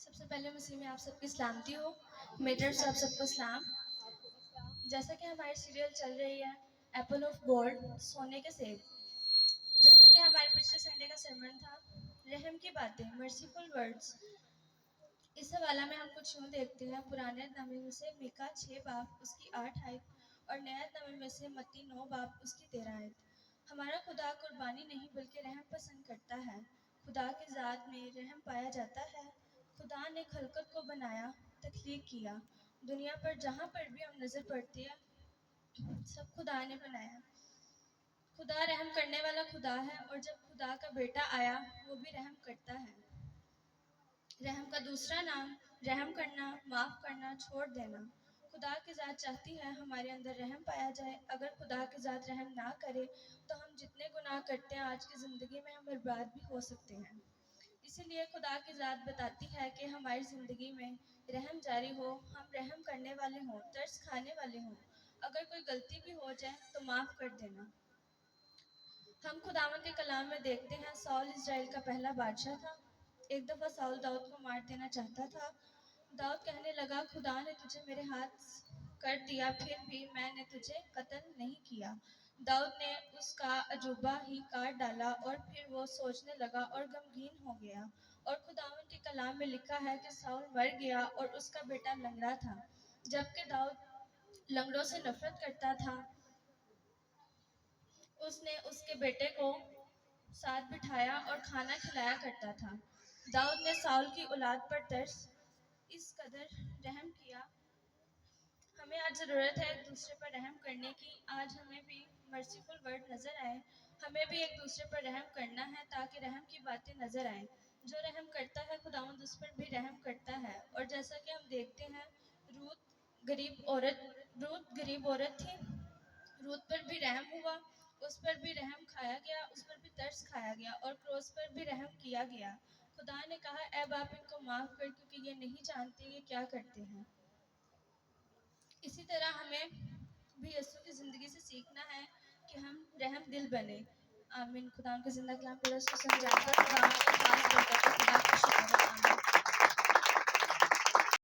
سب سے پہلے مسیح میں آپ سب کی سلامتی ہو. میری طرف سے آپ سب کو سلام. جیسا کہ ہماری سیریل چل رہی ہے ایپل آف گوڈ، سونے کے سیب. جیسا کہ ہمارے پچھلے سنڈے کا سرمن تھا رحم کی باتیں، مرسیفل ورڈز. اس حوالہ میں ہم کچھ یوں دیکھتے ہیں پرانے نامے میں سے میکا 6 باب اس کی 8 آیت اور نئے نامے میں سے متی 9 باب اس کی 13 آیت. ہمارا خدا قربانی نہیں بلکہ رحم پسند کرتا ہے. خدا کی ذات میں رحم پایا جاتا ہے. خدا نے خلقت کو بنایا، تخلیق کیا. دنیا پر جہاں پر بھی ہم نظر پڑتے ہیں سب خدا نے بنایا. خدا رحم کرنے والا خدا ہے، اور جب خدا کا بیٹا آیا وہ بھی رحم کرتا ہے. رحم کا دوسرا نام رحم کرنا، معاف کرنا، چھوڑ دینا. خدا کی ذات چاہتی ہے ہمارے اندر رحم پایا جائے. اگر خدا کی ذات رحم نہ کرے تو ہم جتنے گناہ کرتے ہیں آج کی زندگی میں ہم برباد بھی ہو سکتے ہیں. اسی لیے خدا کی ذات بتاتی ہے کہ ہماری زندگی میں رحم جاری ہو، ہم رحم کرنے والے ہوں، ترس کھانے والے ہوں. اگر کوئی غلطی بھی ہو جائے تو معاف کر دینا. ہم خداوند کے کلام میں دیکھتے ہیں ساؤل اسرائیل کا پہلا بادشاہ تھا. ایک دفعہ ساؤل داؤد کو مار دینا چاہتا تھا. داؤد کہنے لگا خدا نے تجھے میرے ہاتھ کر دیا، پھر بھی میں نے تجھے قتل نہیں کیا. داؤد نے اس کا عجوبہ ہی کاٹ ڈالا اور پھر وہ سوچنے لگا اور غمگین ہو گیا. اور خداوند کے کلام میں لکھا ہے کہ ساؤل مر گیا اور اس کا بیٹا لنگڑا تھا. جبکہ داؤد لنگڑوں سے نفرت کرتا تھا، اس نے اس کے بیٹے کو ساتھ بٹھایا اور کھانا کھلایا کرتا تھا. داؤد نے ساؤل کی اولاد پر ترس اس قدر رحم کیا. ہمیں آج ضرورت ہے ایک دوسرے پر رحم کرنے کی. آج ہمیں بھی مرسیفل ورڈ نظر آئے. ہمیں بھی ایک دوسرے پر رحم کرنا ہے تاکہ رحم کی باتیں نظر آئیں. جو رحم کرتا ہے خداوند اس پر بھی رحم کرتا ہے. اور جیسا کہ ہم دیکھتے ہیں روت غریب عورت تھی. روت پر بھی رحم ہوا، اس پر بھی رحم کھایا گیا، اس پر بھی ترس کھایا گیا اور کروس پر بھی رحم کیا گیا. خدا نے کہا اے باپ ان کو معاف کر کیونکہ یہ نہیں جانتے یہ کیا کرتے ہیں. اسی طرح ہمیں بھی یسوع کی زندگی سے سیکھنا ہے کہ ہم رحم دل بنیں. آمین. خدا ان کو زندہ کلام پورا اس کو سمجھا کر خدا ان کو خاص برکت خدا کا شکر ہے. آمین.